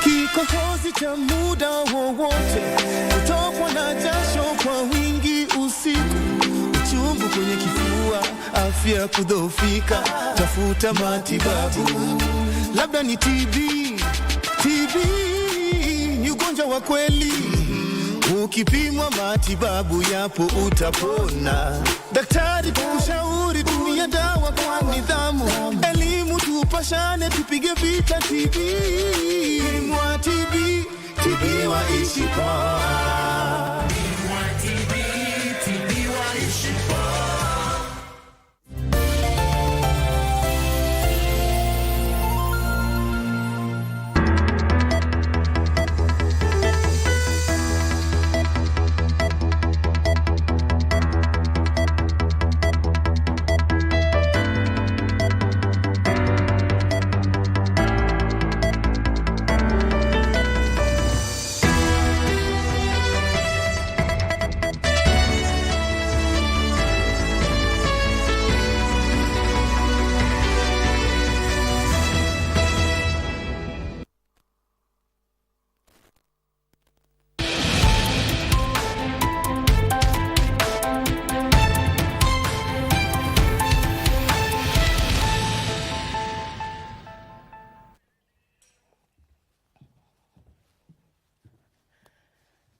Kikohozi cha muda wowote, kutokwa na jasho kwa wingi usiku, uchungu kwenye kifua, afya kudhoofika, tafuta matibabu. Labda ni TB ni ugonjwa wa kweli. Ukipimwa matibabu yapo utapona. Daktari kushauri tumia dawa kwa nidhamu. Elimu tupashane tupige vita TB. Mwa TB waishi poa. Mwa TB waishi poa.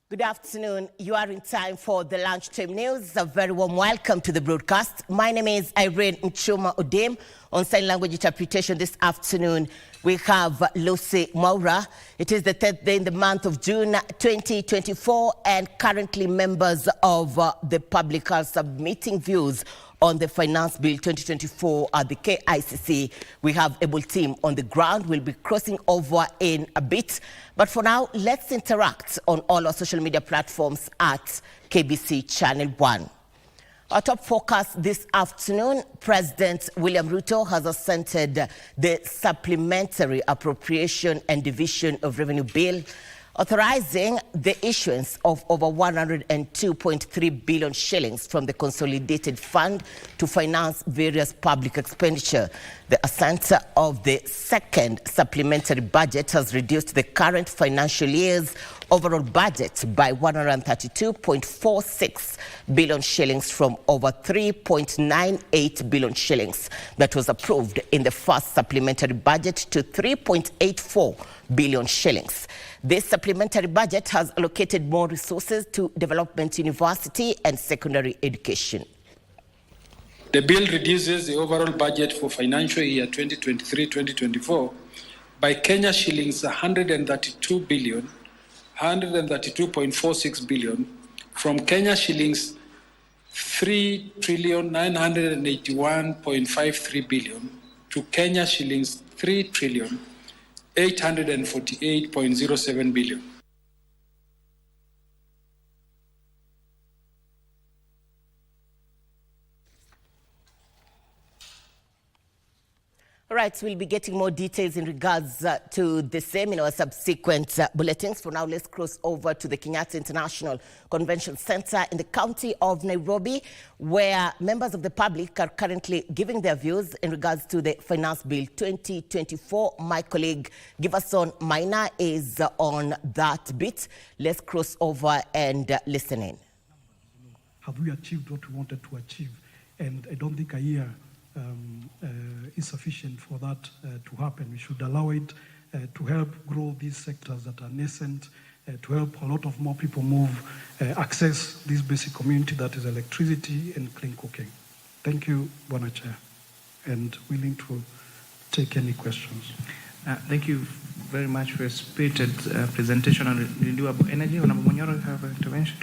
Good afternoon. You are in time for the Lunchtime News. A very warm welcome to the broadcast. My name is Irene Mchuma Odem. On sign language interpretation this afternoon, we have Lucy Maura. It is the 10th day in the month of June 2024, and currently members of the public are submitting views on the Finance Bill 2024 at the KICC. We have a able team on the ground. We'll be crossing over in a bit. But for now, let's interact on all our social media platforms at KBC Channel 1. Our top focus this afternoon, President William Ruto has assented the Supplementary Appropriation and Division of Revenue Bill, authorizing the issuance of over 102.3 billion shillings from the Consolidated Fund to finance various public expenditure. The assent of the second supplementary budget has reduced the current financial year's overall budget by 132.46 billion shillings from over 3.98 billion shillings that was approved in the first supplementary budget to 3.84 billion shillings. This supplementary budget has allocated more resources to development, university and secondary education. The bill reduces the overall budget for financial year 2023-2024 by Kenya shillings 132.46 billion from Kenya shillings 3,981.53 billion to Kenya shillings 3,848.07 billion. All right, we'll be getting more details in regards to the same in our subsequent bulletins. For now, let's cross over to the Kenyatta International Convention Center in the county of Nairobi, where members of the public are currently giving their views in regards to the Finance Bill 2024. My colleague Giverson Maina is on that bit. Let's cross over and listen in. Have we achieved what we wanted to achieve? And I don't think a year is sufficient for that to happen. We should allow it to help grow these sectors that are nascent, to help a lot of more people move, access this basic community that is electricity and clean cooking. Thank you, Bwana Chair, and willing to take any questions. Thank you very much for a spirited presentation on renewable energy. Honorable Monyoro, you have an intervention.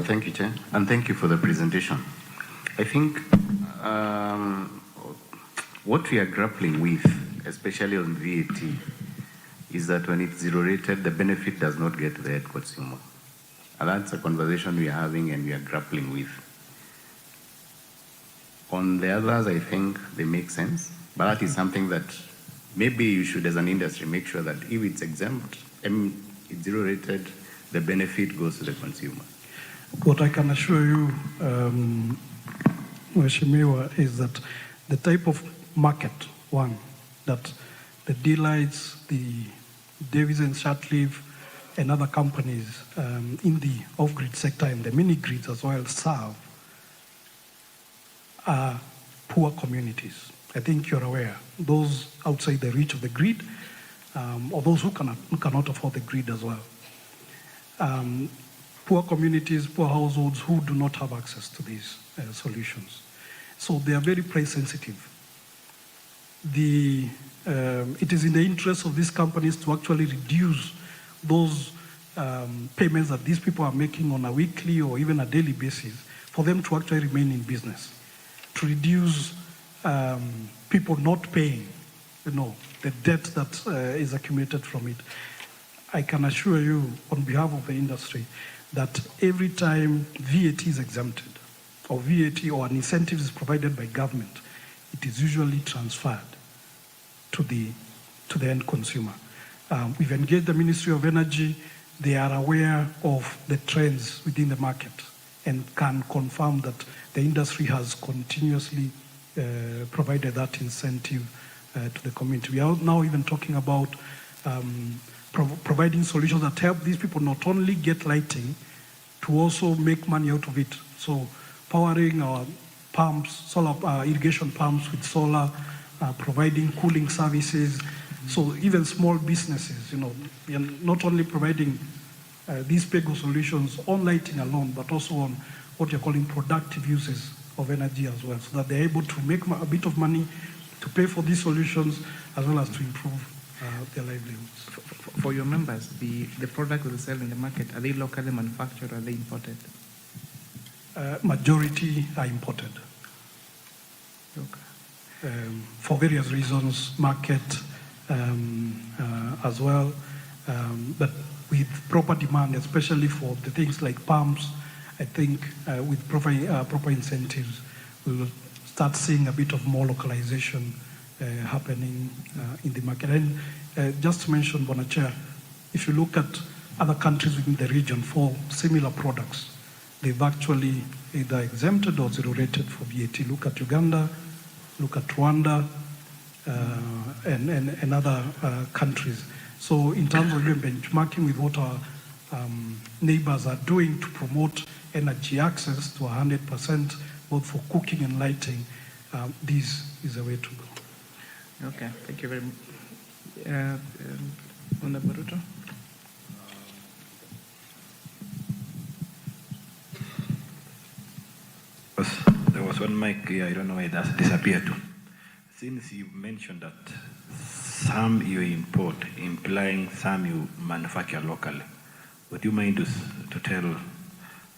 Thank you, Chair, and thank you for the presentation. I think what we are grappling with, especially on VAT, is that when it's zero-rated, the benefit does not get to the end consumer. And that's a conversation we are having and we are grappling with. On the others, I think they make sense, but that is something that maybe you should, as an industry, make sure that if it's exempt, it's zero rated, the benefit goes to the consumer. What I can assure you, Mheshimiwa, is that the type of market, one, that the delights, the Davies and Shortleaf, and other companies in the off-grid sector and the mini-grids as well serve are poor communities. I think you're aware, those outside the reach of the grid, or those who cannot afford the grid as well. Poor communities, poor households who do not have access to these solutions. So they are very price sensitive. It is in the interest of these companies to actually reduce those payments that these people are making on a weekly or even a daily basis for them to actually remain in business, to reduce people not paying, the debt that is accumulated from it. I can assure you on behalf of the industry that every time VAT is exempted or VAT or an incentive is provided by government, it is usually transferred to the end consumer. We've engaged the Ministry of Energy. They are aware of the trends within the market and can confirm that the industry has continuously provided that incentive to the community. We are now even talking about providing solutions that help these people not only get lighting, to also make money out of it. So powering our pumps, solar irrigation pumps with solar, providing cooling services. So even small businesses, we are not only providing these PEGO solutions on lighting alone, but also on what you're calling productive uses of energy as well, so that they're able to make a bit of money to pay for these solutions as well as to improve their livelihoods. For your members, the products that they sell in the market, are they locally manufactured or are they imported? Majority are imported. Okay. For various reasons, market as well, but with proper demand, especially for the things like pumps, I think with proper incentives, we will start seeing a bit of more localization happening in the market. And just to mention, Bonachair, if you look at other countries within the region for similar products, they've actually either exempted or zero rated for VAT. Look at Uganda, look at Rwanda, and other countries. So in terms of even benchmarking with what our neighbors are doing to promote energy access to 100%, both for cooking and lighting, this is a way to go. Okay, thank you very much. Honorable Ruto. There was one mic here, I don't know where it has disappeared to. Since you mentioned that some you import, implying some you manufacture locally, would you mind to tell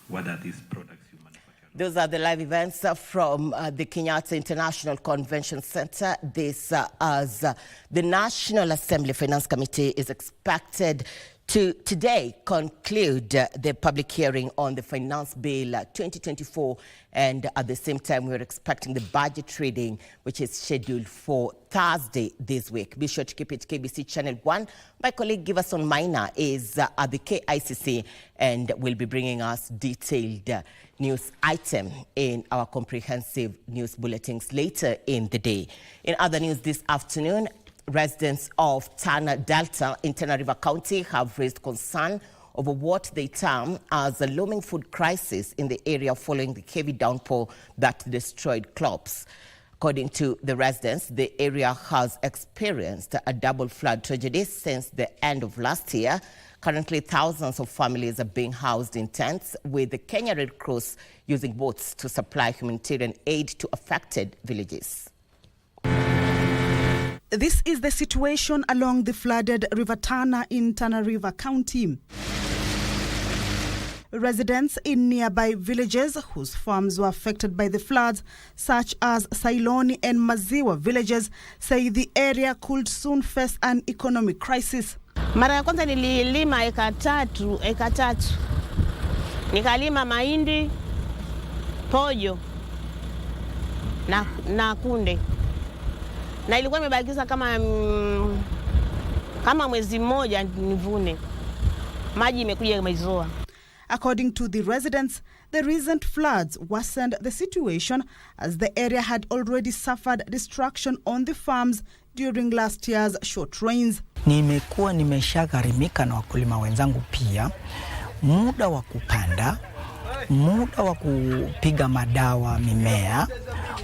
what are these products you manufacture? Those are the live events from the Kenyatta International Convention Center. This as the National Assembly Finance Committee is expected to today conclude the public hearing on the Finance Bill 2024, and at the same time we're expecting the budget reading, which is scheduled for Thursday this week. Be sure to keep it KBC Channel 1. My colleague Giverson Maina is at the KICC and will be bringing us detailed news item in our comprehensive news bulletins later in the day. In other news this afternoon, residents of Tana Delta in Tana River County have raised concern over what they term as a looming food crisis in the area following the heavy downpour that destroyed crops. According to the residents, the area has experienced a double flood tragedy since the end of last year. Currently, thousands of families are being housed in tents, with the Kenya Red Cross using boats to supply humanitarian aid to affected villages. This is the situation along the flooded River Tana in Tana River County. Residents in nearby villages whose farms were affected by the floods, such as Sailoni and Maziwa villages, say the area could soon face an economic crisis. Mara ya kwanza nililima eka tatu. Nikalima mahindi, pojo na kunde. na ilikuwa imebakiza kama mwezi mmoja nivune. Maji imekuja imezoa. According to the residents, the recent floods worsened the situation as the area had already suffered destruction on the farms during last year's short rains. Nimekuwa nimeshagharimika na wakulima wenzangu pia, muda wa kupanda, muda wa kupiga madawa mimea,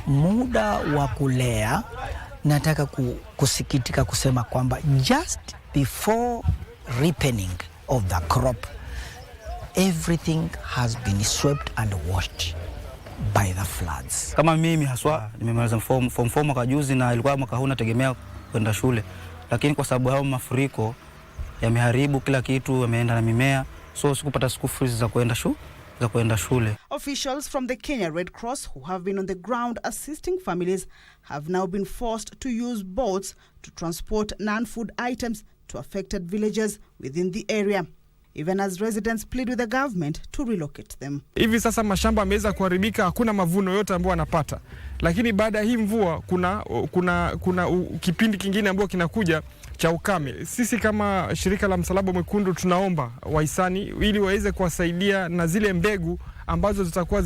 muda wa kulea. Nataka kusikitika kusema kwamba just before ripening of the crop, everything has been swept and washed by the floods. Kama mimi haswa nimemaliza form 4 mwaka juzi na ilikuwa mwaka huu nategemea kwenda shule, lakini kwa sababu hao mafuriko yameharibu kila kitu, yameenda na mimea, so sikupata school fees za kwenda shule. Officials from the Kenya Red Cross who have been on the ground assisting families have now been forced to use boats to transport non-food items to affected villages within the area, even as residents plead with the government to relocate them. Hivi sasa mashamba yameweza kuharibika, hakuna mavuno yote ambayo wanapata. Lakini baada ya hii mvua kuna kipindi kingine ambacho kinakuja cha ukame. Sisi kama shirika la Msalaba Mwekundu tunaomba wahisani ili waweze kuwasaidia na zile mbegu ambazo zitakuwa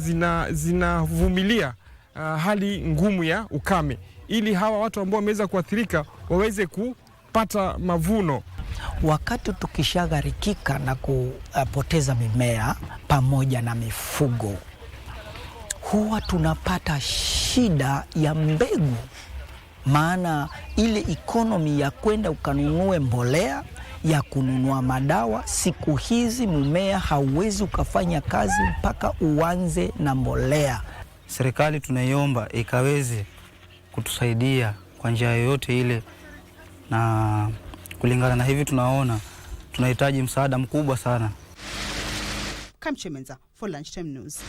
zinavumilia hali ngumu ya ukame, ili hawa watu ambao wameweza kuathirika waweze kupata mavuno. Wakati tukishagharikika na kupoteza mimea pamoja na mifugo, huwa tunapata shida ya mbegu, maana ile economy ya kwenda ukanunue mbolea, ya kununua madawa, siku hizi mmea hauwezi ukafanya kazi mpaka uanze na mbolea. Serikali tunaiomba ikaweze kutusaidia kwa njia yoyote ile, na kulingana na hivi tunaona tunahitaji msaada mkubwa sana. Kamchemenza for Lunchtime News.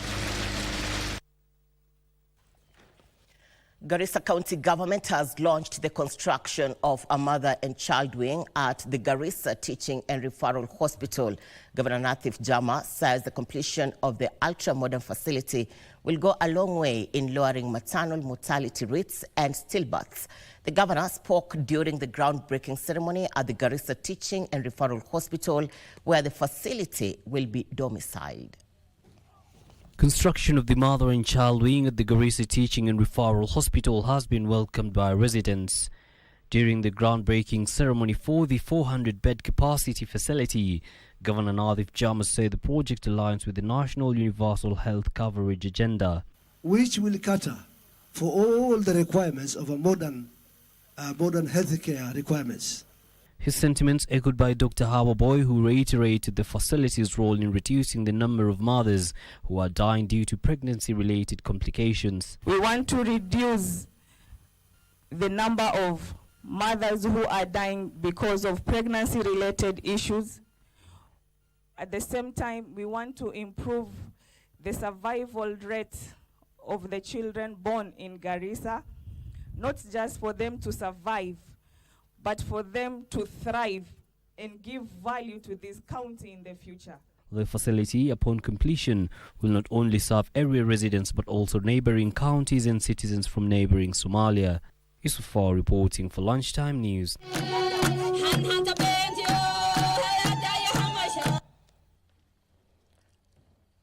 Garissa County Government has launched the construction of a mother and child wing at the Garissa Teaching and Referral Hospital. Governor Nathif Jama says the completion of the ultra-modern facility will go a long way in lowering maternal mortality rates and stillbirths. The governor spoke during the groundbreaking ceremony at the Garissa Teaching and Referral Hospital, where the facility will be domiciled. Construction of the mother and child wing at the Garissa Teaching and Referral Hospital has been welcomed by residents. During the groundbreaking ceremony for the 400-bed capacity facility, Governor Nathif Jama said the project aligns with the National Universal Health Coverage Agenda, which will cater for all the requirements of a modern healthcare requirements. His sentiments echoed by Dr. Hawa Boy, who reiterated the facility's role in reducing the number of mothers who are dying due to pregnancy-related complications. We want to reduce the number of mothers who are dying because of pregnancy-related issues. At the same time, we want to improve the survival rate of the children born in Garissa, not just for them to survive, but for them to thrive and give value to this county in the future. The facility, upon completion, will not only serve area residents but also neighboring counties and citizens from neighboring Somalia. Yusufar reporting for Lunchtime News.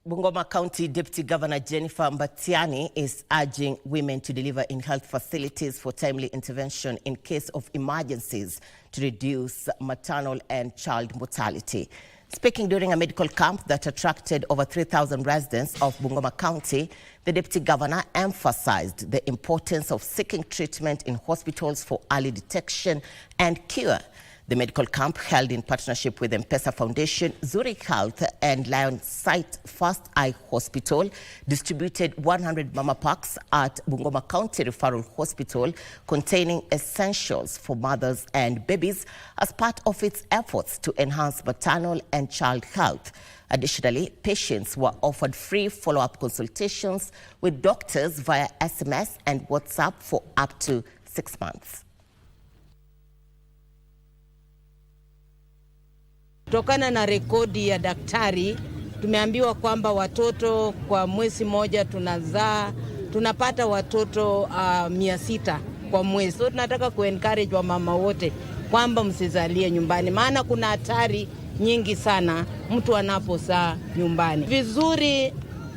Bungoma County Deputy Governor Jennifer Mbatiani is urging women to deliver in health facilities for timely intervention in case of emergencies to reduce maternal and child mortality. Speaking during a medical camp that attracted over 3,000 residents of Bungoma County, the Deputy Governor emphasized the importance of seeking treatment in hospitals for early detection and cure. The medical camp, held in partnership with M-Pesa Foundation, Zurich Health and Lion Sight First Eye Hospital, distributed 100 mama packs at Bungoma County Referral Hospital containing essentials for mothers and babies as part of its efforts to enhance maternal and child health. Additionally, patients were offered free follow-up consultations with doctors via SMS and WhatsApp for up to 6 months. Kutokana na rekodi ya daktari, tumeambiwa kwamba watoto kwa mwezi moja tunapata watoto 600 kwa mwezi. So tunataka kuencourage wa mama wote kwamba msizalie nyumbani, maana kuna hatari nyingi sana mtu anapozaa nyumbani. Vizuri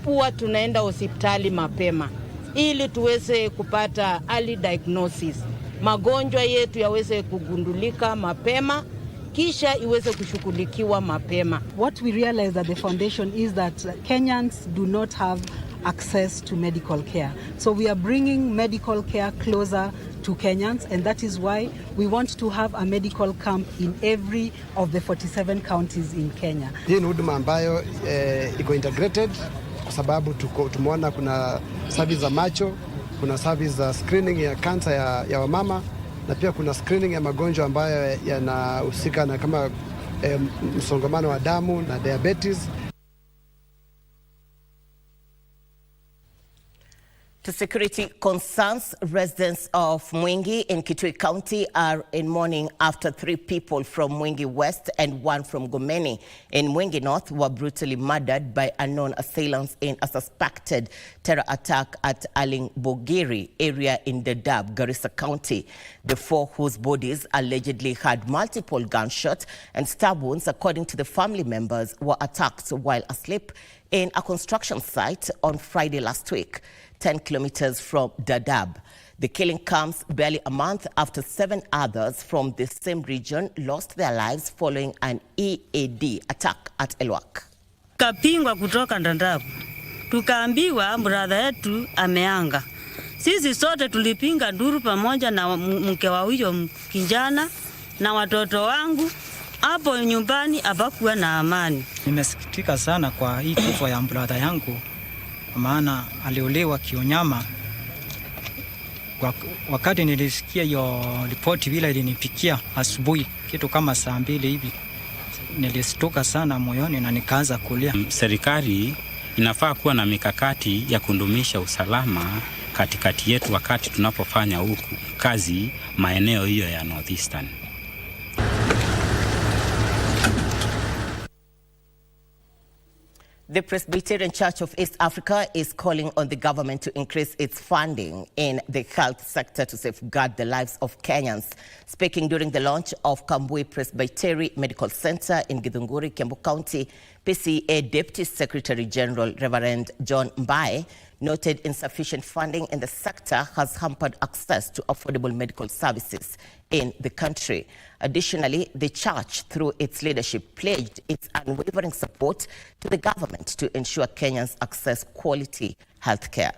huwa tunaenda hospitali mapema ili tuweze kupata early diagnosis, magonjwa yetu yaweze kugundulika mapema kisha iweze kushughulikiwa mapema. What we realize at the foundation is that Kenyans do not have access to medical care. So we are bringing medical care closer to Kenyans, and that is why we want to have a medical camp in every of the 47 counties in Kenya. Hii ni huduma ambayo iko integrated kwa sababu tumeona kuna service za macho, kuna service za screening ya cancer ya wamama, na pia kuna screening ya magonjwa ambayo yanahusika na kama msongamano wa damu na diabetes. To security concerns, residents of Mwingi in Kitui County are in mourning after 3 people from Mwingi West and 1 from Gomeni in Mwingi North were brutally murdered by unknown assailants in a suspected terror attack at Alingbogiri area in Dadaab, Garissa County. The 4 whose bodies allegedly had multiple gunshots and stab wounds, according to the family members, were attacked while asleep in a construction site on Friday last week, 10 kilometers from Dadaab. The killing comes barely a month after 7 others from the same region lost their lives following an EAD attack at Elwak. Kapingwa kutoka Dadaab. Tukaambiwa brother yetu ameanga. Sisi sote tulipinga nduru pamoja na mke wa huyo kijana na watoto wangu. Hapo nyumbani hapakuwa na amani. Nimesikitika sana kwa hii kifo ya brother yangu, maana aliuliwa kionyama. Wakati nilisikia hiyo ripoti vile ilinipikia asubuhi kitu kama saa 2 hivi, nilistuka sana moyoni na nikaanza kulia. Serikali inafaa kuwa na mikakati ya kudumisha usalama katikati yetu wakati tunapofanya huku kazi maeneo hiyo ya Northeastern. The Presbyterian Church of East Africa is calling on the government to increase its funding in the health sector to safeguard the lives of Kenyans. Speaking during the launch of Kambui Presbyterian Medical Center in Githunguri, Kiambu County, PCA Deputy Secretary General Reverend John Mbae noted insufficient funding in the sector has hampered access to affordable medical services in the country. Additionally, the church, through its leadership, pledged its unwavering support to the government to ensure Kenyans access quality health care.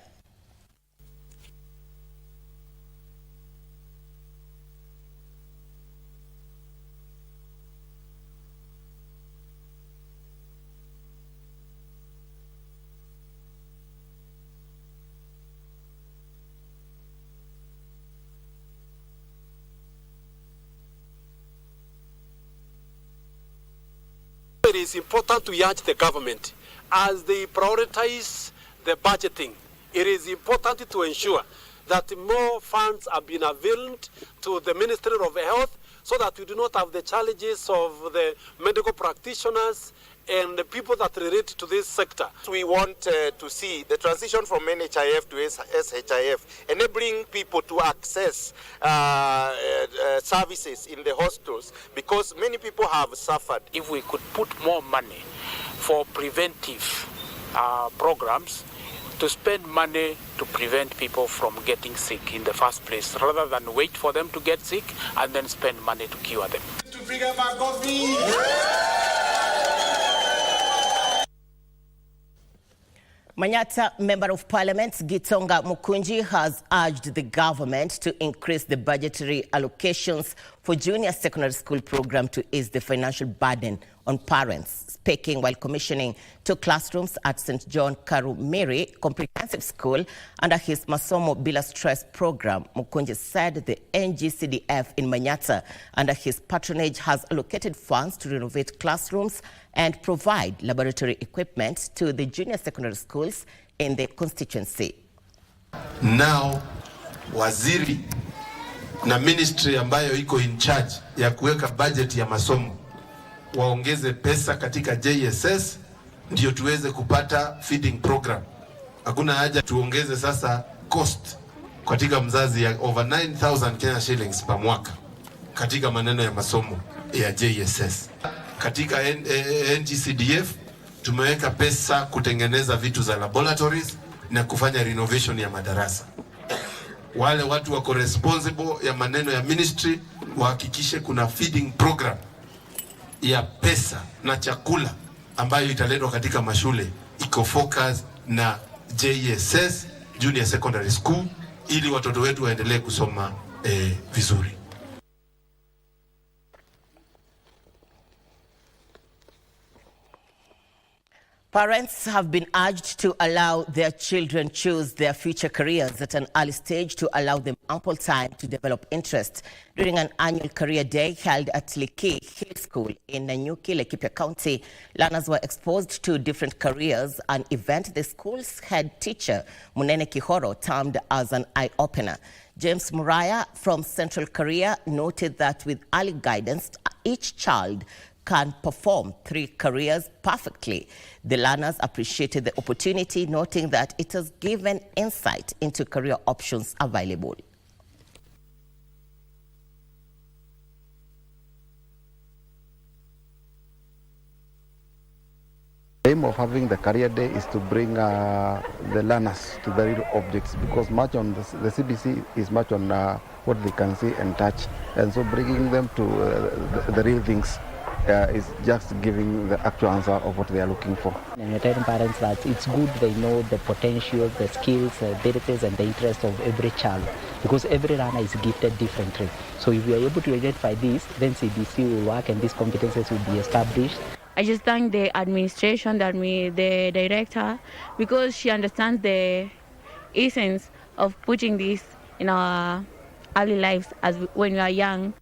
It is important to urge the government as they prioritize the budgeting. It is important to ensure that more funds are being availed to the Ministry of Health so that we do not have the challenges of the medical practitioners and the people that relate to this sector. We want to see the transition from NHIF to SHIF, enabling people to access services in the hospitals because many people have suffered. If we could put more money for preventive programs, to spend money to prevent people from getting sick in the first place, rather than wait for them to get sick and then spend money to cure them. To bring up our coffee. Manyata Member of Parliament Gitonga Mukunji has urged the government to increase the budgetary allocations for junior secondary school program to ease the financial burden on parents. Speaking while commissioning 2 classrooms at St. John Karumiri Comprehensive School under his Masomo Bila Stress program, Mukunji said the NGCDF in Manyata under his patronage has allocated funds to renovate classrooms and provide laboratory equipment to the junior secondary schools in the constituency. Now, waziri na ministry ambayo iko in charge ya kuweka budget ya masomo waongeze pesa katika JSS ndio tuweze kupata feeding program. Hakuna haja tuongeze sasa cost katika mzazi ya over 9,000 Kenya shillings per mwaka katika maneno ya masomo ya JSS. Katika NGCDF tumeweka pesa kutengeneza vitu za laboratories na kufanya renovation ya madarasa. Wale watu wako responsible ya maneno ya ministry wahakikishe kuna feeding program ya pesa na chakula ambayo italetwa katika mashule iko focus na JSS Junior Secondary School ili watoto wetu waendelee kusoma vizuri. Parents have been urged to allow their children choose their future careers at an early stage to allow them ample time to develop interest. During an annual career day held at Liki Hill School in Nanyuki, Laikipia County, learners were exposed to different careers, an event the school's head teacher, Munene Kihoro, termed as an eye-opener. James Muraya from Central Career noted that with early guidance, each child can perform 3 careers perfectly. The learners appreciated the opportunity, noting that it has given insight into career options available. The aim of having the career day is to bring the learners to the real objects, because much on the CBC is much on what they can see and touch, and so bringing them to the real things is just giving the actual answer of what they are looking for. And telling parents that it's good they know the potential, the skills, abilities and the interests of every child, because every learner is gifted differently. So if we are able to identify this, then CBC will work and these competencies will be established. I just thank the administration, the director, because she understands the essence of putting this in our early lives when we are young.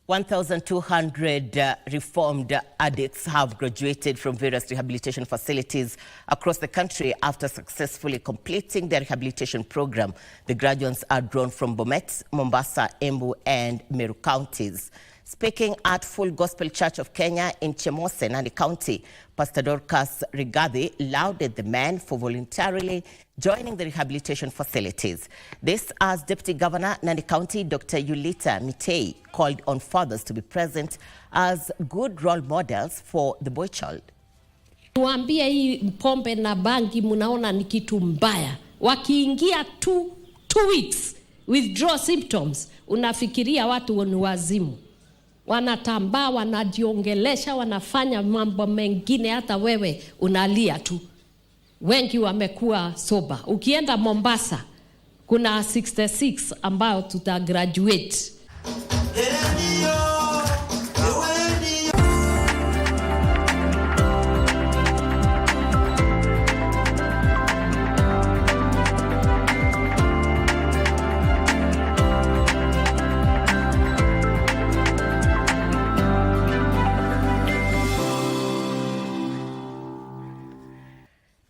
1,200 reformed addicts have graduated from various rehabilitation facilities across the country after successfully completing their rehabilitation program. The graduates are drawn from Bomet, Mombasa, Embu and Meru counties. Speaking at Full Gospel Church of Kenya in Chemose, Nandi County, Pastor Dorcas Rigathi lauded the men for voluntarily joining the rehabilitation facilities. This as Deputy Governor Nandi County, Dr. Yulita Mitei, called on fathers to be present as good role models for the boy child. Tuambie hii pombe na bangi munaona ni kitu mbaya. Wakiingia two weeks withdraw symptoms, unafikiria watu ni wazimu. Wanatambaa, wanajiongelesha, wanafanya mambo mengine, hata wewe unalia tu. Wengi wamekuwa soba. Ukienda Mombasa, kuna 66 ambao tutagraduate.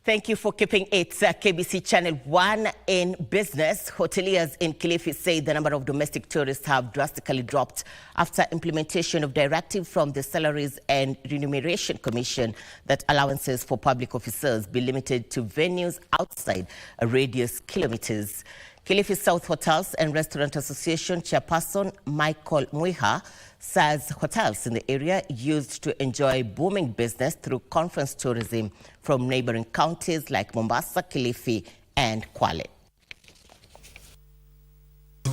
Thank you for keeping it KBC Channel 1 in business. Hoteliers in Kilifi say the number of domestic tourists have drastically dropped after implementation of directive from the Salaries and Remuneration Commission that allowances for public officers be limited to venues outside a radius kilometers. Kilifi South Hotels and Restaurant Association chairperson Michael Mwiha says hotels in the area used to enjoy booming business through conference tourism from neighboring counties like Mombasa, Kilifi and Kwale.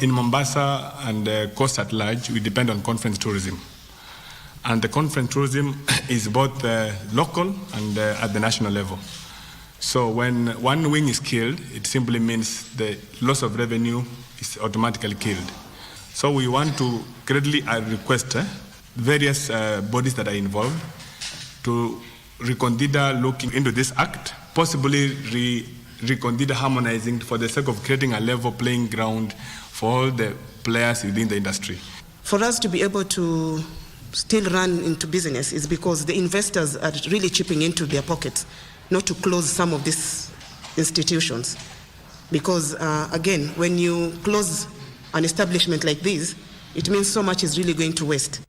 In Mombasa and the coast at large, we depend on conference tourism. And the conference tourism is both local and at the national level. So when one wing is killed, it simply means the loss of revenue is automatically killed. So we want to greatly request various bodies that are involved to reconsider looking into this act, possibly reconsider harmonizing for the sake of creating a level playing ground for all the players within the industry. For us to be able to still run into business is because the investors are really chipping into their pockets, not to close some of these institutions. Because again, when you close an establishment like this, it means so much is really going to waste.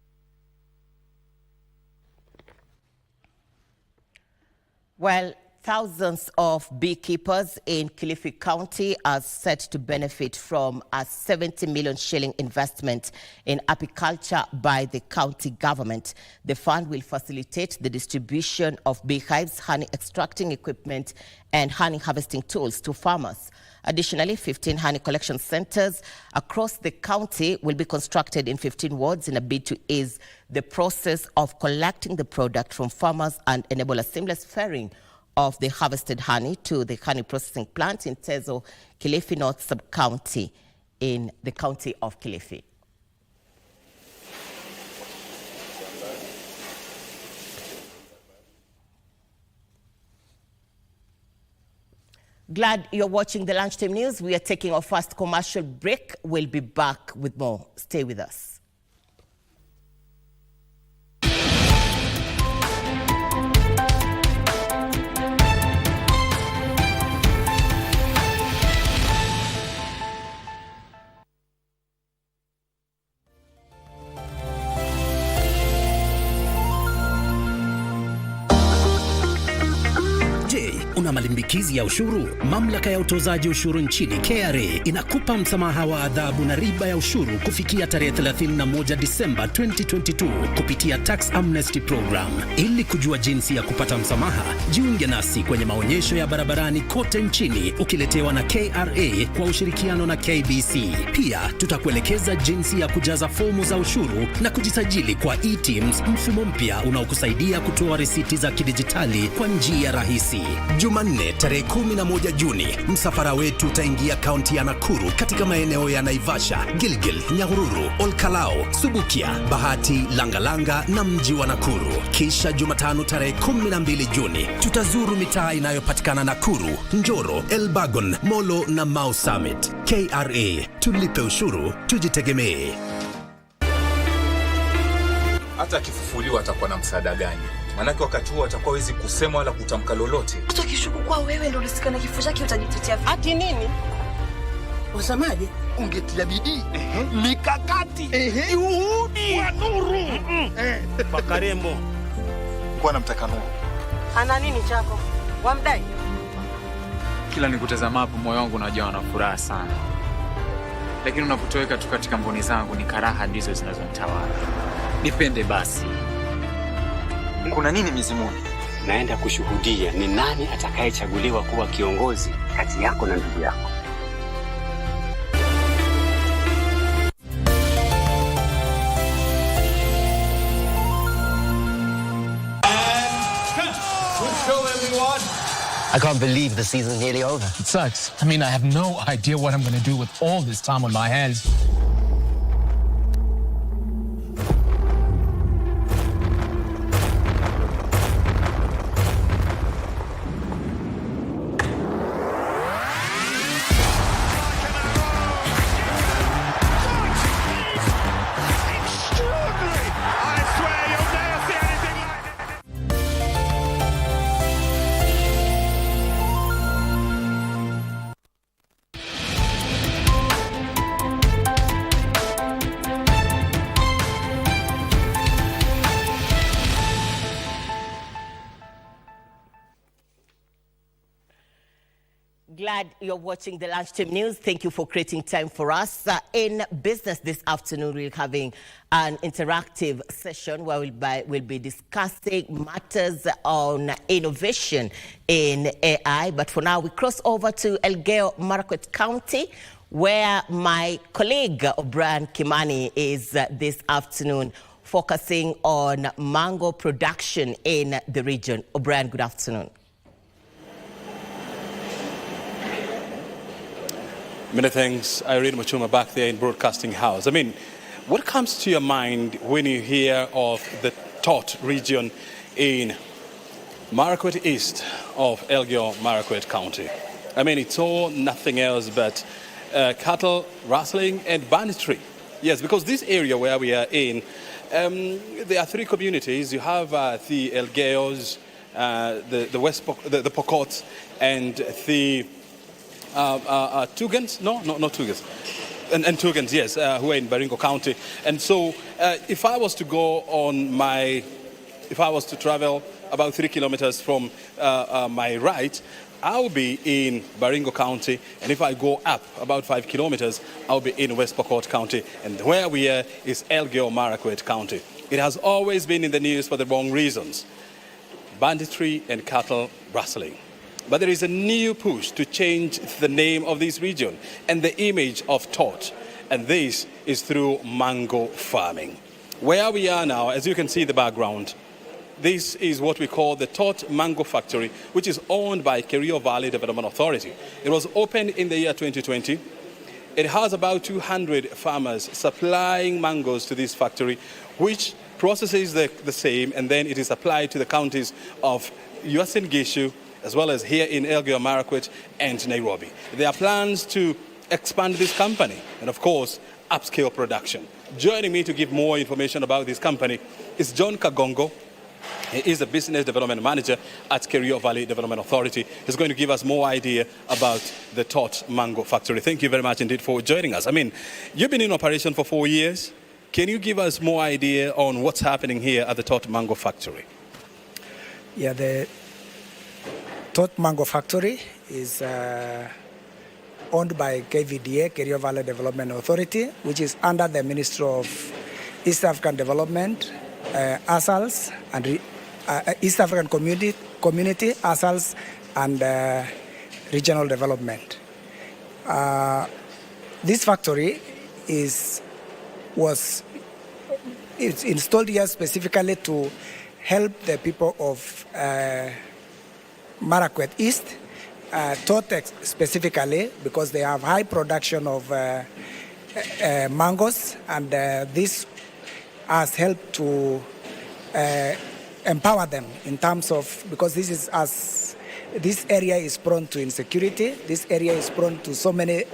Well, Thousands of beekeepers in Kilifi County are set to benefit from a 70 million shilling investment in apiculture by the county government. The fund will facilitate the distribution of beehives, honey extracting equipment, and honey harvesting tools to farmers. Additionally, 15 honey collection centers across the county will be constructed in 15 wards in a bid to ease the process of collecting the product from farmers and enable a seamless ferrying of the harvested honey to the honey processing plant in Tezo, Kilifi North Sub-County in the county of Kilifi. Glad you're watching the Lunchtime News. We are taking our first commercial break. We'll be back with more. Stay with us. Una malimbikizi ya ushuru? Mamlaka ya utozaji ushuru nchini KRA inakupa msamaha wa adhabu na riba ya ushuru kufikia tarehe 31 Disemba 2022 kupitia Tax Amnesty Program. Ili kujua jinsi ya kupata msamaha, jiunge nasi kwenye maonyesho ya barabarani kote nchini ukiletewa na KRA kwa ushirikiano na KBC. Pia tutakuelekeza jinsi ya kujaza fomu za ushuru na kujisajili kwa e-Teams, mfumo mpya unaokusaidia kutoa risiti za kidijitali kwa njia rahisi. Jumanne tarehe 11 Juni, msafara wetu utaingia kaunti ya Nakuru katika maeneo ya Naivasha, Gilgil, Nyahururu, Olkalao, Subukia, Bahati, Langalanga na mji wa Nakuru. Kisha Jumatano tarehe 12 Juni, tutazuru mitaa inayopatikana Nakuru, Njoro, Elbagon, Molo na Mau Summit. KRA, tulipe ushuru, tujitegemee. Hata akifufuliwa atakuwa na msaada gani? Manake wakati huo atakuwa hawezi kusema wala kutamka lolote. Tukishuku kwa wewe ndio ulisika na kifo chake utajitetea. Ati nini? Wasemaje? Ungetia bidii, mikakati, juhudi wa Nuru. Pakarembo. Kwa namtaka Nuru. Ana nini chako? Wamdai? Kila nikutazama hapo moyo wangu unajawa na furaha sana. Lakini unapotoweka tu katika mboni zangu ni karaha ndizo zinazonitawala. Nipende basi. Kuna nini mizimuni? Naenda kushuhudia ni nani atakayechaguliwa kuwa kiongozi kati yako na ndugu yako. I can't believe the season's nearly over. It sucks. I mean, I have no idea what I'm going to do with all this time on my hands. Glad you're watching the Lunchtime News. Thank you for creating time for us. In business this afternoon, we're having an interactive session where we'll be discussing matters on innovation in AI. But for now, we cross over to Elgeyo Marakwet County, where my colleague O'Brien Kimani is this afternoon, focusing on mango production in the region. O'Brien, good afternoon. Many thanks, Irene Machuma, back there in Broadcasting House. I mean, what comes to your mind when you hear of the Tot region in Marakwet East of Elgeyo Marakwet County? I mean, it's all nothing else but cattle rustling and banditry. Yes, because this area where we are in, there are three communities. You have the Elgeyos, the West, the Pokots, and the Tugans? No, not Tugans. And Tugans, yes, who are in Baringo County. And so if I was to go on if I was to travel about 3 kilometers from my right, I'll be in Baringo County, and if I go up about 5 kilometers, I'll be in West Pokot County, and where we are is Elgeyo Marakwet County. It has always been in the news for the wrong reasons: banditry and cattle rustling. But there is a new push to change the name of this region and the image of Tot, and this is through mango farming. Where we are now, as you can see in the background, this is what we call the Tot Mango Factory, which is owned by Kerio Valley Development Authority. It was opened in the year 2020. It has about 200 farmers supplying mangoes to this factory, which processes the same, and then it is applied to the counties of Uasin Gishu, as well as here in Elgeyo Marakwet and Nairobi. There are plans to expand this company and, of course, upscale production. Joining me to give more information about this company is John Kagongo. He is a business development manager at Kerio Valley Development Authority. He's going to give us more idea about the Tot Mango Factory. Thank you very much indeed for joining us. I mean, you've been in operation for 4 years. Can you give us more idea on what's happening here at the Tot Mango Factory? Yeah, the Tot Mango Factory is owned by KVDA, Kerio Valley Development Authority, which is under the Ministry of East African Development, ASALS, and East African Community, ASALS, and Regional Development. This factory was installed here specifically to help the people of Marakwet East, Tot specifically, because they have high production of mangoes, and this has helped to empower them in terms of, because this area is prone to insecurity, this area is prone to so many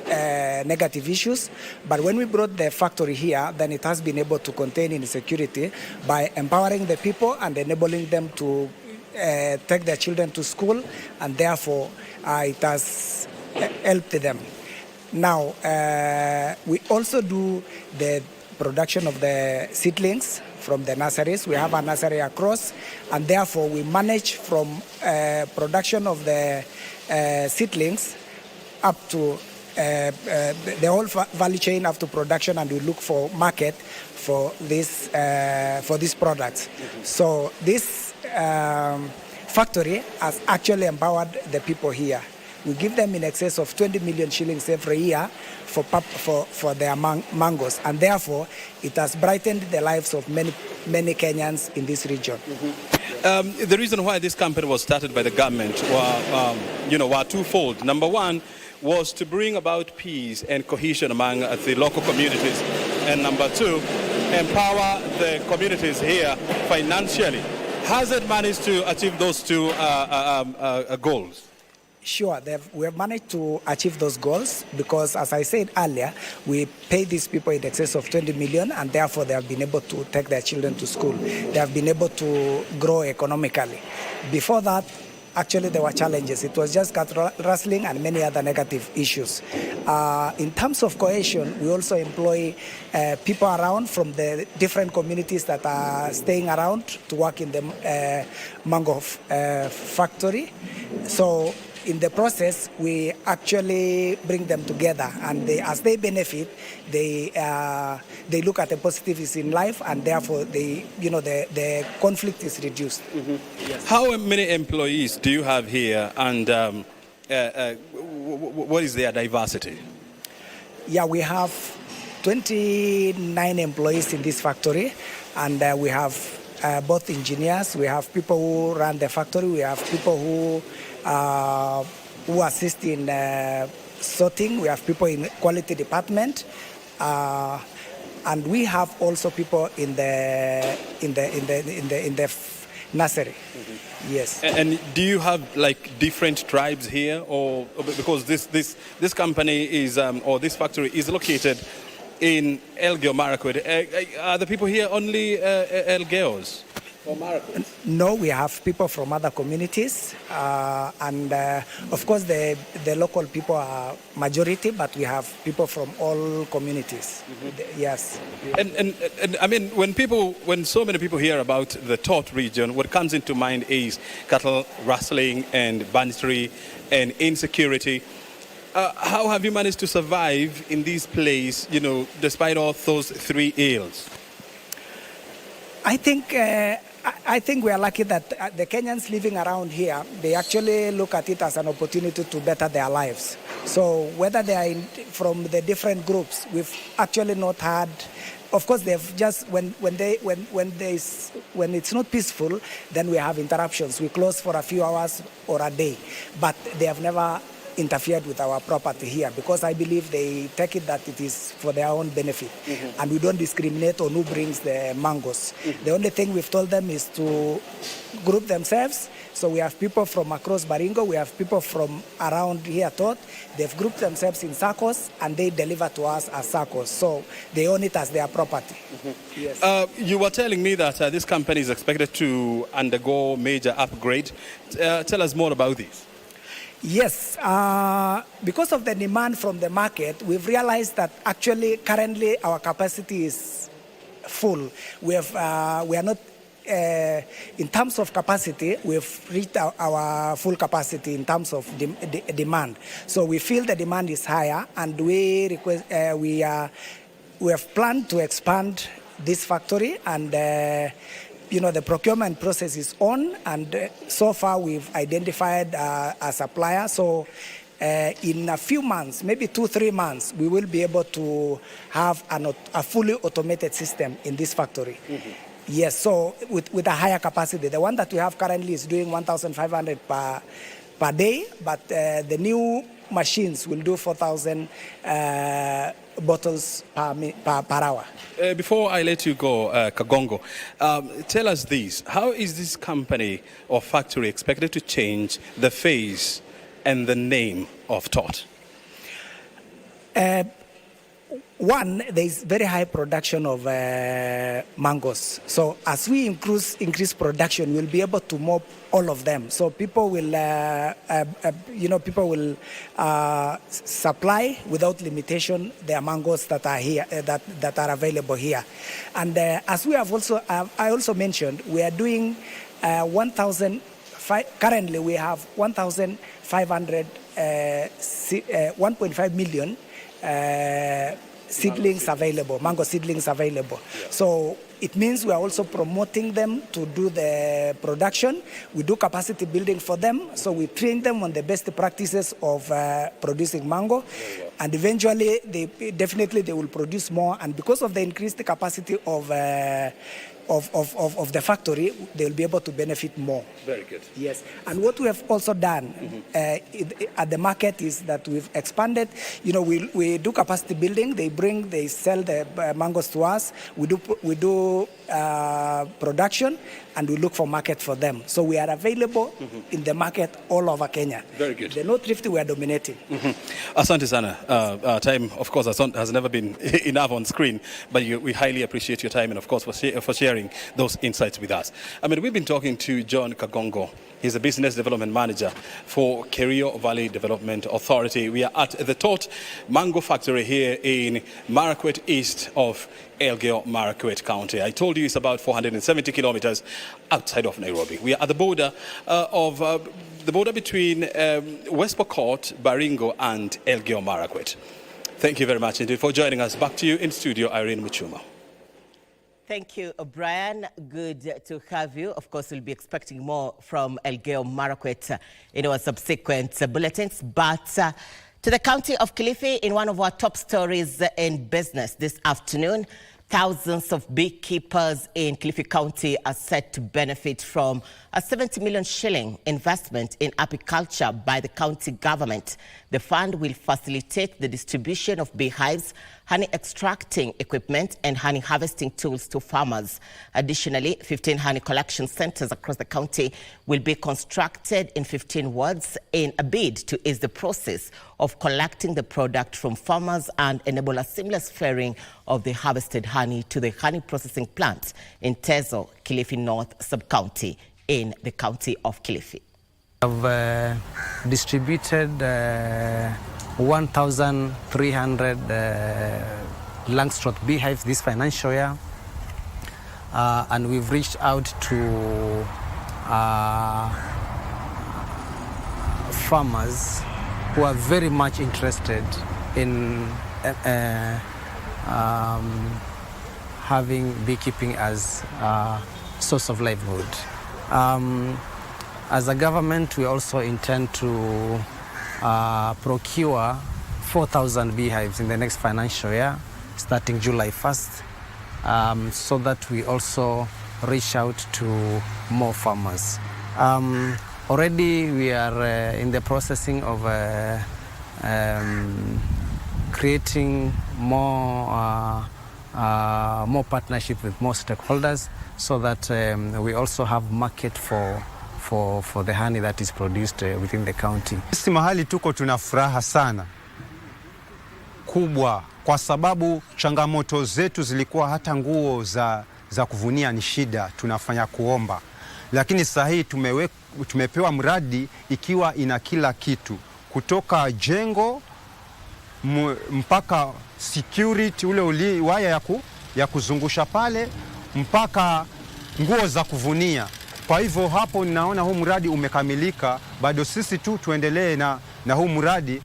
negative issues, but when we brought the factory here, then it has been able to contain insecurity by empowering the people and enabling them to take their children to school, and therefore it has helped them. Now, we also do the production of the seedlings from the nurseries. We have a nursery across, and therefore we manage from production of the seedlings up to the whole value chain up to production, and we look for market for these products. So this factory has actually empowered the people here. We give them in excess of 20 million shillings every year for their mangoes, and therefore it has brightened the lives of many Kenyans in this region. The reason why this company was started by the government were twofold. Number one was to bring about peace and cohesion among the local communities, and number two, empower the communities here financially. Has it managed to achieve those two goals? Sure, we have managed to achieve those goals because, as I said earlier, we pay these people in excess of 20 million, and therefore they have been able to take their children to school. They have been able to grow economically. Before that, actually there were challenges. It was just cattle rustling and many other negative issues. In terms of cohesion, we also employ people around from the different communities that are staying around to work in the mango factory. So in the process, we actually bring them together, and as they benefit, they look at the positives in life, and therefore the conflict is reduced. Mm-hmm. Yes. How many employees do you have here, and what is their diversity? Yeah, we have 29 employees in this factory, and we have both engineers. We have people who run the factory. We have people who assist in sorting. We have people in quality department, and we have also people in the nursery. Mm-hmm. Yes. And do you have like different tribes here, or because this company is or this factory is located in Elgeyo Marakwet? Are the people here only Elgeyos? For Marakwet? No, we have people from other communities, and of course the local people are majority, but we have people from all communities. Yes. And I mean, when so many people hear about the Tot region, what comes into mind is cattle rustling and banditry and insecurity. How have you managed to survive in this place, despite all those three ills? I think we are lucky that the Kenyans living around here, they actually look at it as an opportunity to better their lives. So whether they are from the different groups, we've actually not had. Of course, they've just when it's not peaceful, then we have interruptions. We close for a few hours or a day, but they have never interfered with our property here, because I believe they take it that it is for their own benefit, and we don't discriminate on who brings the mangoes. The only thing we've told them is to group themselves. So we have people from across Baringo, we have people from around here Tot. They've grouped themselves in circles and they deliver to us as circles. So they own it as their property. Yes. You were telling me that this company is expected to undergo major upgrade. Tell us more about this. Yes, because of the demand from the market, we've realized that actually currently our capacity is full. We are not, in terms of capacity, we've reached our full capacity in terms of demand. So we feel the demand is higher, and we have planned to expand this factory, and the procurement process is on, and so far we've identified a supplier. So in a few months, maybe 2-3 months, we will be able to have a fully automated system in this factory. Yes, so with a higher capacity. The one that we have currently is doing 1,500 per day, but the new machines will do 4,000 bottles per hour. Before I let you go, Kagongo, tell us this. How is this company or factory expected to change the face and the name of Tot? One, there is very high production of mangoes. So as we increase production, we'll be able to mob all of them. So people will, supply without limitation their mangoes that are here, that are available here. And as we have also, I also mentioned, we are doing 1,000. Currently, we have 1,500, 1.5 million. Seedlings available, mango seedlings available. Yeah. So it means we are also promoting them to do the production. We do capacity building for them. So we train them on the best practices of producing mango. And eventually, they will produce more. And because of the increased capacity of the factory, they will be able to benefit more. Very good. Yes. And what we have also done at the market is that we've expanded. We do capacity building. They sell the mangoes to us. We do production, and we look for market for them. So we are available in the market all over Kenya. Very good. The North Rift, we are dominating. Asante sana. Time, of course, has never been enough on screen, but we highly appreciate your time and, of course, for sharing those insights with us. I mean, we've been talking to John Kagongo. He's a business development manager for Kerio Valley Development Authority. We are at the Tot Mango Factory here in Marakwet, east of Elgeyo Marakwet County. I told you it's about 470 kilometers outside of Nairobi. We are at the border between West Pokot, Baringo, and Elgeyo Marakwet. Thank you very much indeed for joining us. Back to you in studio, Irene Muchuma. Thank you, Brian. Good to have you. Of course, we'll be expecting more from Elgeyo Marakwet in our subsequent bulletins. But to the county of Kilifi, in one of our top stories in business this afternoon, thousands of beekeepers in Kilifi County are set to benefit from a 70 million shilling investment in apiculture by the county government. The fund will facilitate the distribution of beehives, honey extracting equipment, and honey harvesting tools to farmers. Additionally, 15 honey collection centers across the county will be constructed in 15 wards in a bid to ease the process of collecting the product from farmers and enable a seamless ferrying of the harvested honey to the honey processing plant in Tezo, Kilifi North Sub-County in the county of Kilifi. I've distributed 1,300 Langstroth beehives this financial year, and we've reached out to farmers who are very much interested in having beekeeping as a source of livelihood. As a government, we also intend to procure 4,000 beehives in the next financial year, starting July 1st, so that we also reach out to more farmers. Already we are in the processing of creating more partnership with more stakeholders, so that we also have market for the honey that is produced within the county. Sisi mahali tuko tuna furaha sana kubwa, kwa sababu changamoto zetu zilikuwa hata nguo za kuvunia ni shida, tunafanya kuomba. Lakini sasa hii tumepewa mradi ikiwa ina kila kitu, kutoka jengo mpaka security, ule waya ya kuzungusha pale, mpaka nguo za kuvunia. Kwa hivyo hapo ninaona huu mradi umekamilika, bado sisi tu tuendelee na huu mradi.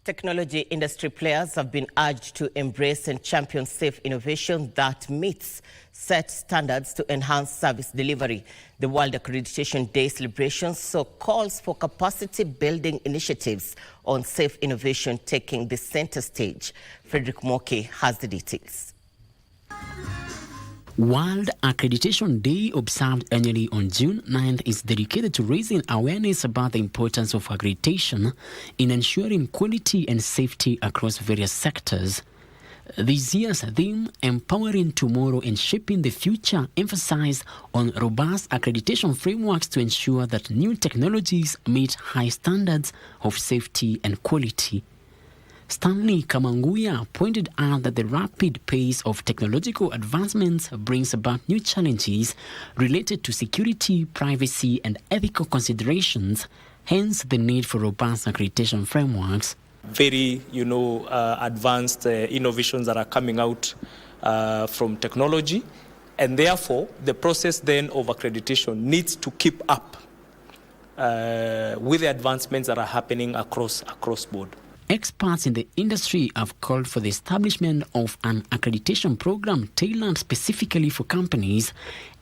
Technology industry players have been urged to embrace and champion safe innovation that meets set standards to enhance service delivery. The World Accreditation Day celebration so calls for capacity building initiatives on safe innovation taking the center stage. Frederick Moke has the details. World Accreditation Day, observed annually on June 9th, is dedicated to raising awareness about the importance of accreditation in ensuring quality and safety across various sectors. This year's theme, Empowering Tomorrow and Shaping the Future, emphasized on robust accreditation frameworks to ensure that new technologies meet high standards of safety and quality. Stanley Kamanguya pointed out that the rapid pace of technological advancements brings about new challenges related to security, privacy, and ethical considerations, hence the need for robust accreditation frameworks. Very, advanced innovations that are coming out from technology, and therefore the process then of accreditation needs to keep up with the advancements that are happening across board. Experts in the industry have called for the establishment of an accreditation program tailored specifically for companies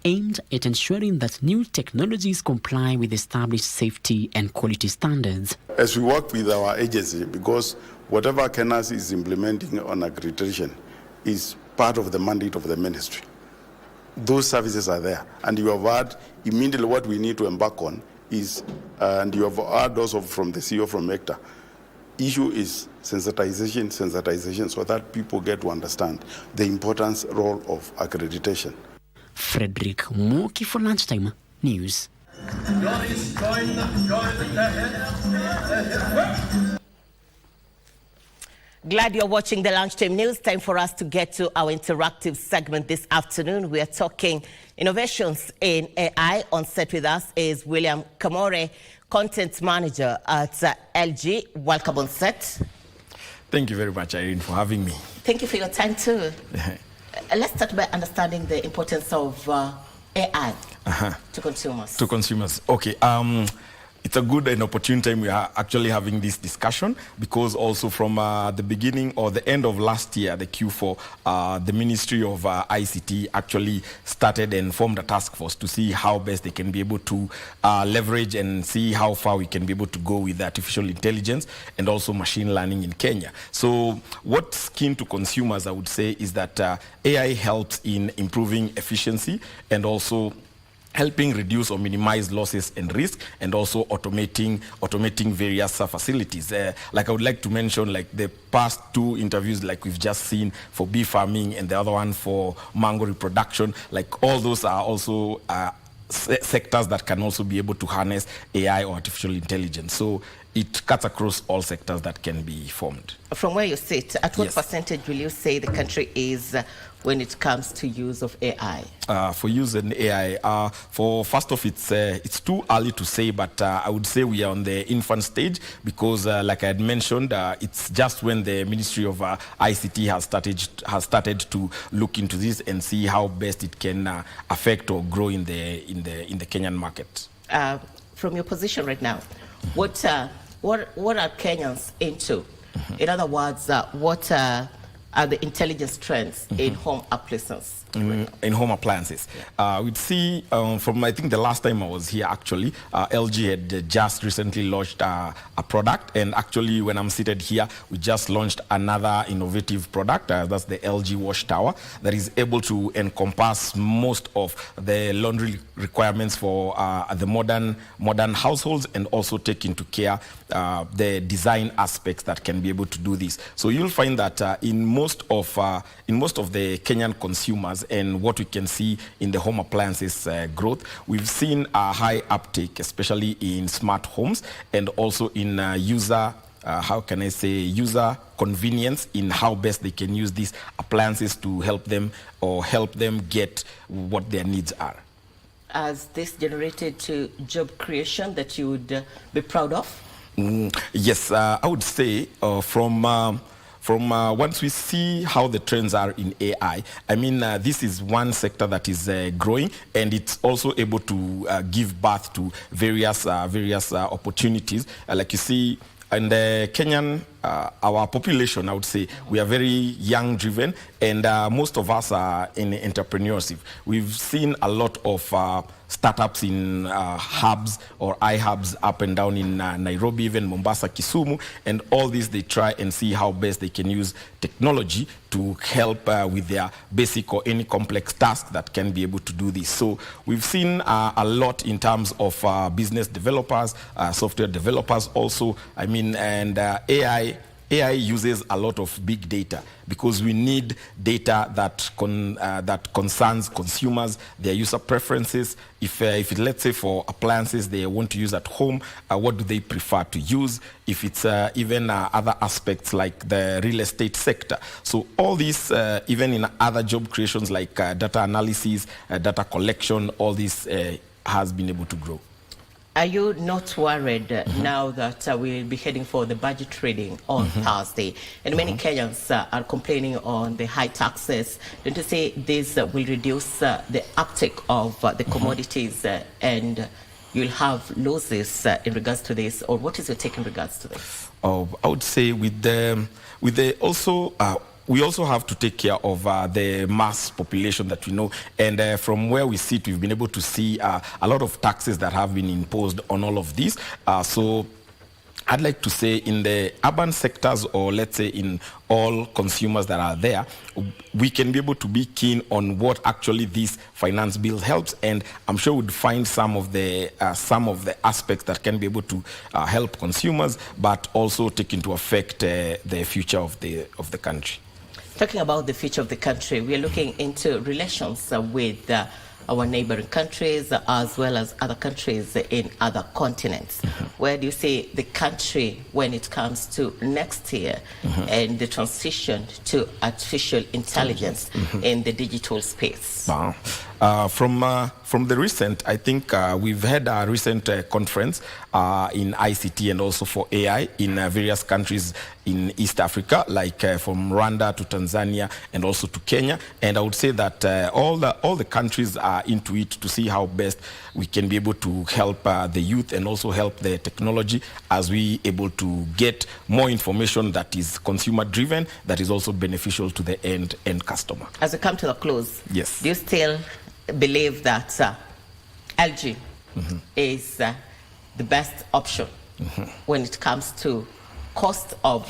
aimed at ensuring that new technologies comply with established safety and quality standards. As we work with our agency, because whatever KENAS is implementing on accreditation is part of the mandate of the ministry. Those services are there. And you have heard immediately what we need to embark on is, and you have heard also from the CEO from ECTA, issue is sensitization, so that people get to understand the importance role of accreditation. Frederick Moki for Lunchtime News. Glad you're watching the Lunchtime News. Time for us to get to our interactive segment this afternoon. We are talking innovations in AI. On set with us is William Kamore, Content Manager at LG. Welcome on set. Thank you very much, Irene, for having me. Thank you for your time too. Let's start by understanding the importance of AI to consumers. To consumers. Okay. It's a good and opportune time we are actually having this discussion, because also from the beginning or the end of last year, the Q4, the Ministry of ICT actually started and formed a task force to see how best they can be able to leverage and see how far we can be able to go with artificial intelligence and also machine learning in Kenya. So what's keen to consumers, I would say, is that AI helps in improving efficiency and also helping reduce or minimize losses and risk, and also automating various facilities. Like I would like to mention, like the past two interviews, like we've just seen for bee farming and the other one for mango reproduction, like all those are also sectors that can also be able to harness AI or artificial intelligence. So it cuts across all sectors that can be formed. From where you sit, at what percentage will you say the country is when it comes to use of AI? For use in AI, for first off, it's too early to say, but I would say we are on the infant stage because, like I had mentioned, it's just when the Ministry of ICT has started to look into this and see how best it can affect or grow in the Kenyan market. From your position right now, what are Kenyans into? In other words, what are the intelligence trends in home appliances? In home appliances. We'd see from, I think the last time I was here actually, LG had just recently launched a product, and actually when I'm seated here, we just launched another innovative product, that's the LG Wash Tower, that is able to encompass most of the laundry requirements for the modern households, and also take into care the design aspects that can be able to do this. So you'll find that in most of the Kenyan consumers, and what we can see in the home appliances growth, we've seen a high uptake, especially in smart homes, and also in user convenience in how best they can use these appliances to help them get what their needs are. Has this generated to job creation that you would be proud of? Yes, I would say from once we see how the trends are in AI, I mean, this is one sector that is growing, and it's also able to give birth to various opportunities. Like you see, in the Kenyan, our population, I would say, we are very young driven, and most of us are in entrepreneurship. We've seen a lot of startups in hubs or iHubs up and down in Nairobi, even Mombasa, Kisumu, and all these they try and see how best they can use technology to help with their basic or any complex task that can be able to do this. So we've seen a lot in terms of business developers, software developers also, I mean, and AI uses a lot of big data because we need data that concerns consumers, their user preferences. If let's say for appliances they want to use at home, what do they prefer to use? If it's even other aspects like the real estate sector. So all these, even in other job creations like data analysis, data collection, all this has been able to grow. Are you not worried now that we'll be heading for the budget reading on Thursday, and many Kenyans are complaining on the high taxes? Don't you say this will reduce the uptake of the commodities and you'll have losses in regards to this? Or what is your take in regards to this? I would say we also have to take care of the mass population that we know. And from where we sit, we've been able to see a lot of taxes that have been imposed on all of these. So I'd like to say in the urban sectors, or let's say in all consumers that are there, we can be able to be keen on what actually this finance bill helps, and I'm sure we'd find some of the aspects that can be able to help consumers, but also take into effect the future of the country. Talking about the future of the country, we are looking into relations with our neighboring countries as well as other countries in other continents. Where do you see the country when it comes to next year and the transition to artificial intelligence in the digital space? Wow. From the recent, I think we've had a recent conference in ICT and also for AI in various countries in East Africa, like from Rwanda to Tanzania and also to Kenya. And I would say that all the countries are into it to see how best we can be able to help the youth and also help the technology as we able to get more information that is consumer driven, that is also beneficial to the end customer. As we come to the close, yes, do you still believe that LG is the best option when it comes to cost of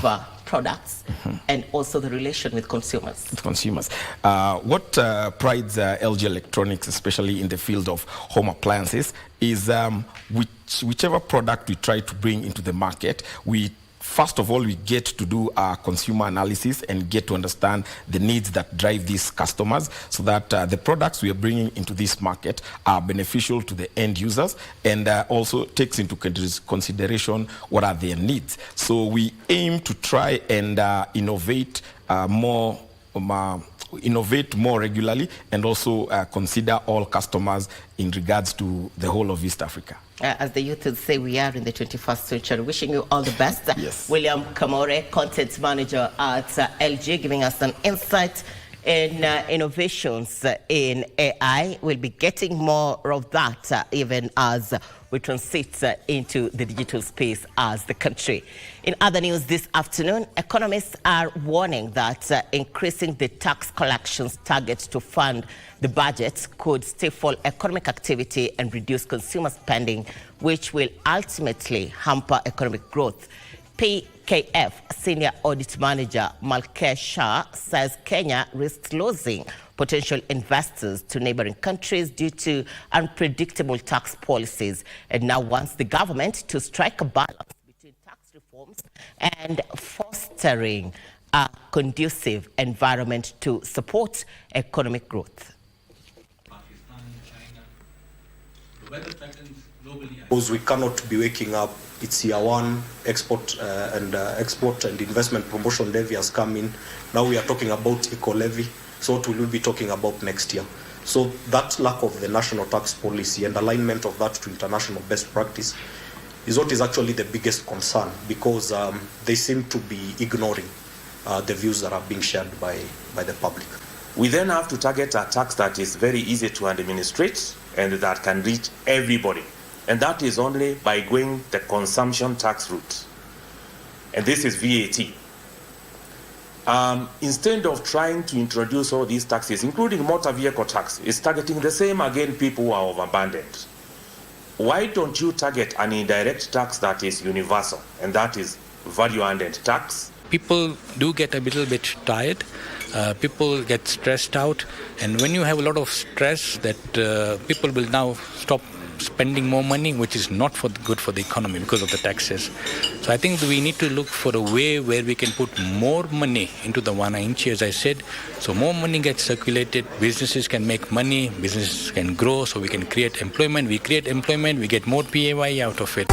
products and also the relation with consumers? What prides LG Electronics, especially in the field of home appliances, is whichever product we try to bring into the market, we first of all, we get to do a consumer analysis and get to understand the needs that drive these customers so that the products we are bringing into this market are beneficial to the end users and also takes into consideration what are their needs. So we aim to try and innovate more regularly and also consider all customers in regards to the whole of East Africa. As the youth would say, we are in the 21st century. Wishing you all the best. Yes. William Kamore, Content Manager at LG, giving us an insight in innovations in AI. We'll be getting more of that even as we transit into the digital space as the country. In other news this afternoon, economists are warning that increasing the tax collections target to fund the budget could stifle economic activity and reduce consumer spending, which will ultimately hamper economic growth. PKF Senior Audit Manager Malkesh Shah says Kenya risks losing potential investors to neighboring countries due to unpredictable tax policies, and now wants the government to strike a balance between tax reforms and fostering a conducive environment to support economic growth. Because we cannot be waking up, it's year one, export and investment promotion levy has come in. Now we are talking about eco levy. So what will we be talking about next year? So that lack of the national tax policy and alignment of that to international best practice is what is actually the biggest concern, because they seem to be ignoring the views that are being shared by the public. We then have to target a tax that is very easy to administrate and that can reach everybody. And that is only by going the consumption tax route. And this is VAT. Instead of trying to introduce all these taxes, including motor vehicle tax, is targeting the same, again, people who are overburdened. Why don't you target an indirect tax that is universal, and that is value-added tax? People do get a little bit tired. People get stressed out. And when you have a lot of stress, that people will now stop spending more money, which is not good for the economy because of the taxes. So I think we need to look for a way where we can put more money into the wananchi, as I said. So more money gets circulated, businesses can make money, businesses can grow, so we can create employment. We create employment, we get more PAY out of it.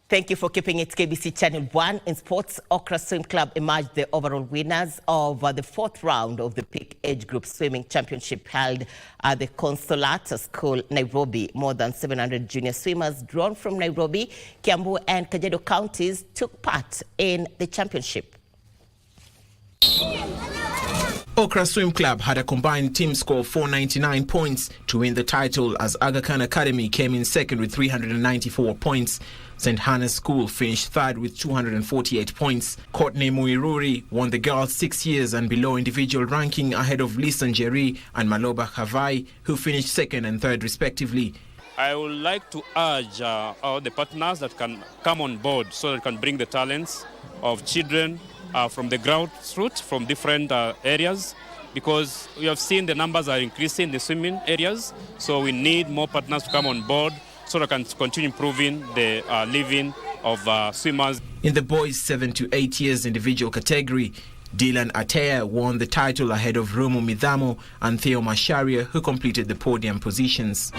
Thank you for keeping it KBC Channel 1. In sports, Okra Swim Club emerged the overall winners of the fourth round of the Peak Age Group Swimming Championship held at the Consolata School, Nairobi. More than 700 junior swimmers drawn from Nairobi, Kiambu and Kajiado counties took part in the championship. Okra Swim Club had a combined team score of 499 points to win the title, as Aga Khan Academy came in second with 394 points. St. Hannah's School finished third with 248 points. Courtney Muiruri won the girls' 6 years and below individual ranking ahead of Lisa Njeri and Maloba Havai, who finished second and third respectively. I would like to urge all the partners that can come on board so that can bring the talents of children from the grassroots, from different areas, because we have seen the numbers are increasing in the swimming areas. So we need more partners to come on board so that can continue improving the living of swimmers. In the boys 7 to 8 years individual category, Dylan Atea won the title ahead of Rumu Midhamo and Theo Masharia, who completed the podium positions.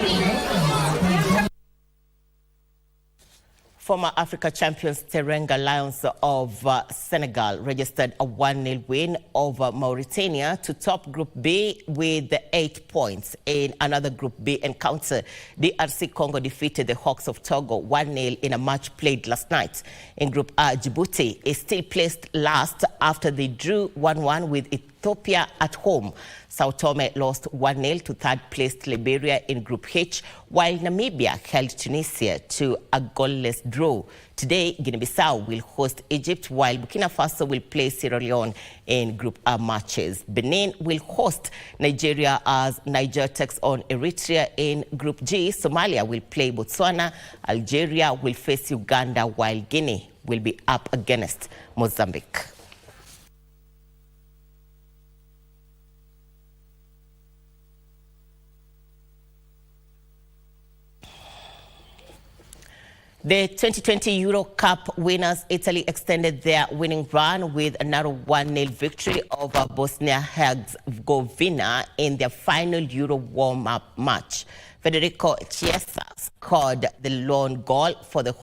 Former Africa champions Teranga Lions of Senegal registered a 1-0 win over Mauritania to top Group B with 8 points. In another Group B encounter, DRC Congo defeated the Hawks of Togo 1-0 in a match played last night. In Group A, Djibouti is still placed last after they drew 1-1 with Ethiopia at home. Sao Tome lost 1-0 to third-placed Liberia in Group H, while Namibia held Tunisia to a goalless draw. Today, Guinea-Bissau will host Egypt, while Burkina Faso will play Sierra Leone in Group A matches. Benin will host Nigeria as Niger takes on Eritrea in Group G. Somalia will play Botswana. Algeria will face Uganda, while Guinea will be up against Mozambique. The 2020 Euro Cup winners, Italy, extended their winning run with a narrow 1-0 victory over Bosnia-Herzegovina in their final Euro warm-up match. Federico Chiesa scored the lone goal for the